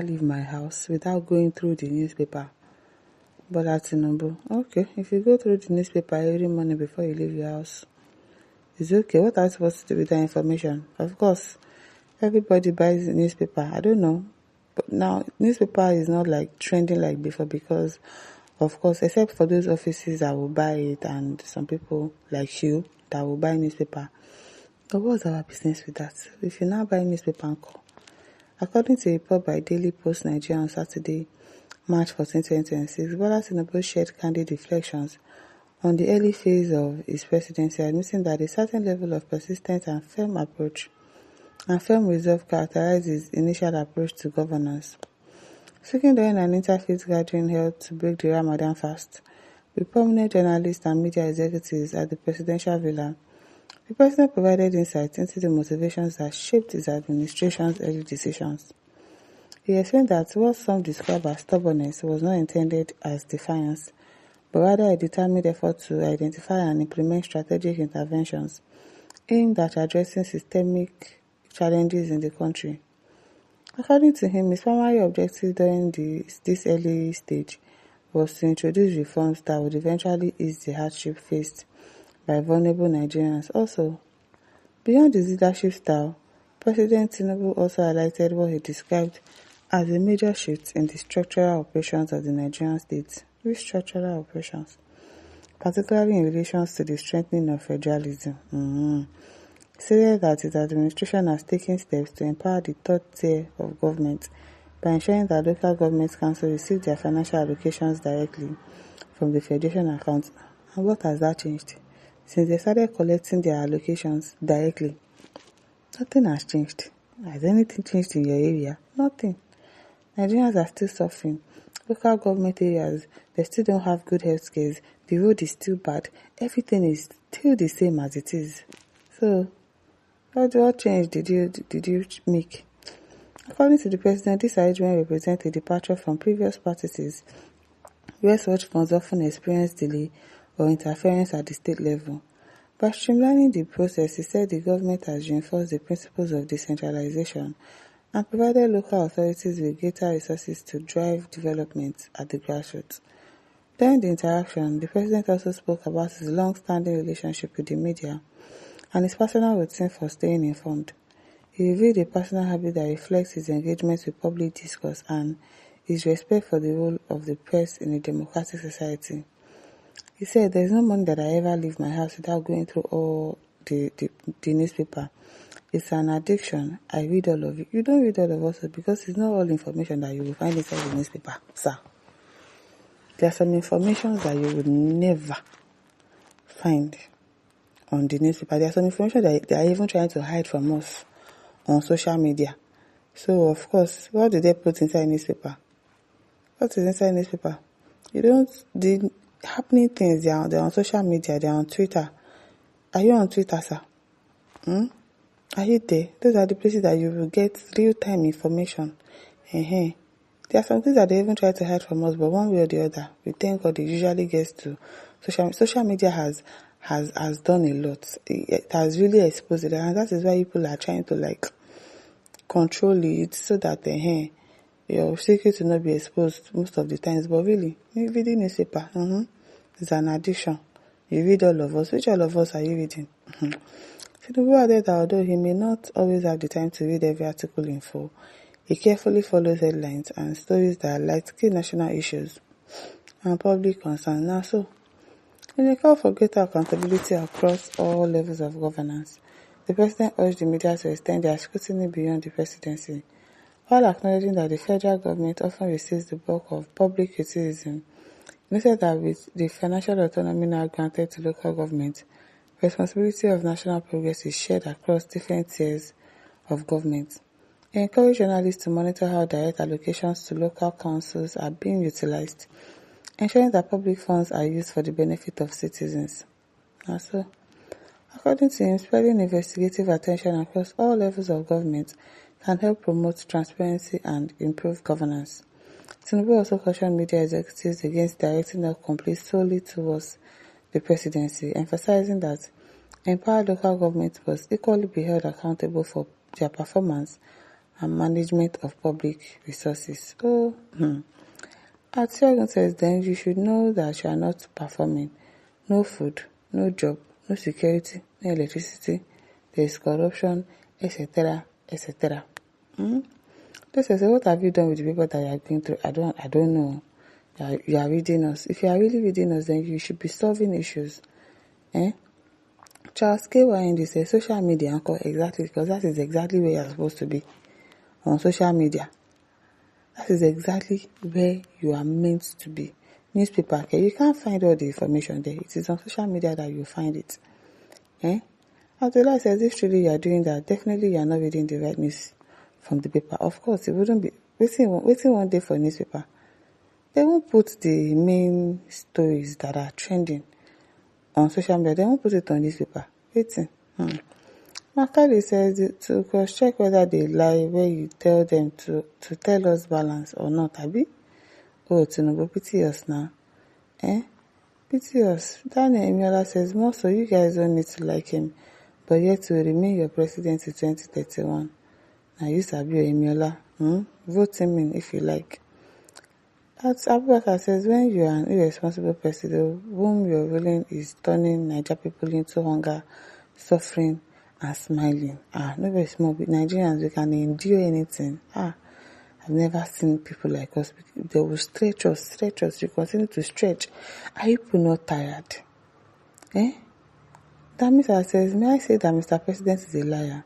leave my house without going through the newspaper. But at Tinubu, okay, if you go through the newspaper every morning before you leave your house, it's okay. What are you supposed to do with that information? Of course, everybody buys the newspaper. I don't know. But now, newspaper is not like trending like before because, of course, except for those offices that will buy it and some people like you that will buy newspaper. But what's our business with that? If you now buy newspaper and call. According to a report by Daily Post Nigeria on Saturday, March 14, 2026, Bola Tinubu shared candid reflections on the early phase of his presidency, admitting that a certain level of persistence and firm resolve characterized his initial approach to governance. Speaking during an interfaith gathering held to break the Ramadan fast with prominent journalists and media executives at the presidential villa, the president provided insight into the motivations that shaped his administration's early decisions. He explained that what some describe as stubbornness was not intended as defiance, but rather a determined effort to identify and implement strategic interventions aimed at addressing systemic challenges in the country. According to him, his primary objective during this early stage was to introduce reforms that would eventually ease the hardship faced by vulnerable Nigerians. Also, beyond his leadership style, President Tinubu also highlighted what he described as a major shift in the structural operations of the Nigerian state. Which structural operations? Particularly in relation to the strengthening of federalism. He stated that his administration has taken steps to empower the third tier of government by ensuring that local government councils receive their financial allocations directly from the federation account. And what has that changed? Since they started collecting their allocations directly, nothing has changed. Has anything changed in your area? Nothing. Nigerians are still suffering. Local government areas, they still don't have good health care. The road is still bad. Everything is still the same as it is. So, what change did you make? According to the president, this arrangement represents a departure from previous practices where such funds often experience delay or interference at the state level. By streamlining the process, he said the government has reinforced the principles of decentralization and provided local authorities with greater resources to drive development at the grassroots. During the interaction, the president also spoke about his long-standing relationship with the media and his personal routine for staying informed. He revealed a personal habit that reflects his engagement with public discourse and his respect for the role of the press in a democratic society. He said, "There is no morning that I ever leave my house without going through all the newspaper. It's an addiction. I read all of it." You don't read all of it because it's not all information that you will find inside the newspaper, sir. There are some information that you would never find on the newspaper. There are some information that they are even trying to hide from us on social media. So, of course, what do they put inside newspaper? What is inside newspaper? The happening things, they're on social media, they're on Twitter. Are you on Twitter, sir? Are you there? Those are the places that you will get real-time information. There are some things that they even try to hide from us, but one way or the other, we thank God it usually gets to social media has done a lot. It has really exposed it, and that is why people are trying to control it so that your secret will not be exposed most of the times. But really, reading newspaper is an addiction. You read all of us. Which all of us are you reading? Tinubu added that although he may not always have the time to read every article in full, he carefully follows headlines and stories that highlight key national issues and public concerns. Now, so, in a call for greater accountability across all levels of governance, the president urged the media to extend their scrutiny beyond the presidency, while acknowledging that the federal government often receives the bulk of public criticism. He noted that with the financial autonomy now granted to local government, responsibility of national progress is shared across different tiers of government. He encouraged journalists to monitor how direct allocations to local councils are being utilized, ensuring that public funds are used for the benefit of citizens. Also, according to him, spreading investigative attention across all levels of government can help promote transparency and improve governance. Tinubu also cautioned media executives against directing their complaints solely towards the presidency, emphasizing that empowered local government must equally be held accountable for their performance and management of public resources. At says then you should know that you are not performing. No food, no job, no security, no electricity, there is corruption, etc., etc. They say, what have you done with the people that you are going through? I don't know. You are reading us. If you are really reading us, then you should be solving issues. Charles K.Y.N.D. says social media anchor exactly, because that is exactly where you are supposed to be. On social media. That is exactly where you are meant to be. Newspaper, okay, you can't find all the information there. It is on social media that you find it. Abdullah says, if truly you are doing that, definitely you are not reading the right news from the paper. Of course, it wouldn't be waiting one day for newspaper. They won't put the main stories that are trending on social media. They won't put it on newspaper. Waiting. Macaulay says to cross-check whether they lie where you tell them to tell us balance or not, abi? Oh, Tinubu, pity us now. Pity us. Daniel Emiola says, more so you guys don't need to like him, but yet to remain your president in 2031. Now you sabi Emiola. Vote him in if you like. Abubakar says, when you are an irresponsible president whom your ruling is turning Niger people into hunger, suffering, and smiling. Nobody small. Nigerians, we can endure anything. I've never seen people like us. They will stretch us. You continue to stretch. Are you people not tired? Damisa says, may I say that Mr. President is a liar?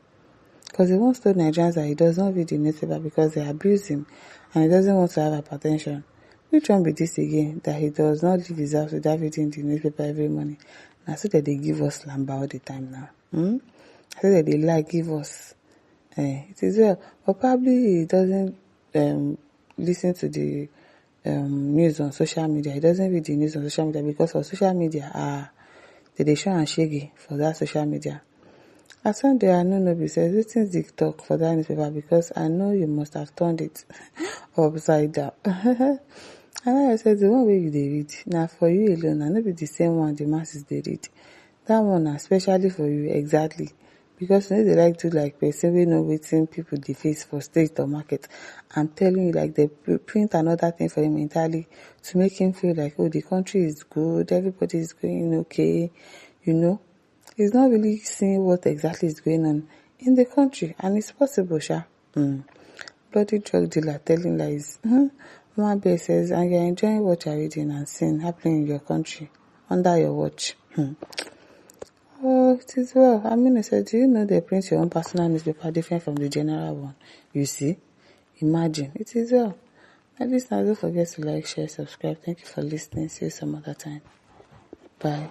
Because he once told Nigerians that he does not read the newspaper because they abuse him and he doesn't want to have hypertension. Which one be this again? That he does not leave his house without reading the newspaper every morning. Now so that they give us lamba all the time now. So that they give us. It is well. But probably he doesn't listen to the news on social media. He doesn't read the news on social media because on social media, they show and shaggy for that social media. As one day, I know nobody says, written Dick talk for that newspaper because I know you must have turned it upside down. And I said, the one way you they read, now for you alone, and not be the same one the masses they read. That one, especially for you, exactly. Because they like to person we know waiting people they face for stage or market. I'm telling you, they print another thing for him entirely to make him feel like, oh, the country is good, everybody is going okay, He's not really seeing what exactly is going on in the country, and it's possible, sha. Bloody drug dealer telling lies. One bear says, and you're enjoying what you're reading and seeing happening in your country under your watch. Oh, it is well. I said, do you know they print your own personal newspaper different from the general one? You see? Imagine. It is well. At least now, don't forget to like, share, subscribe. Thank you for listening. See you some other time. Bye.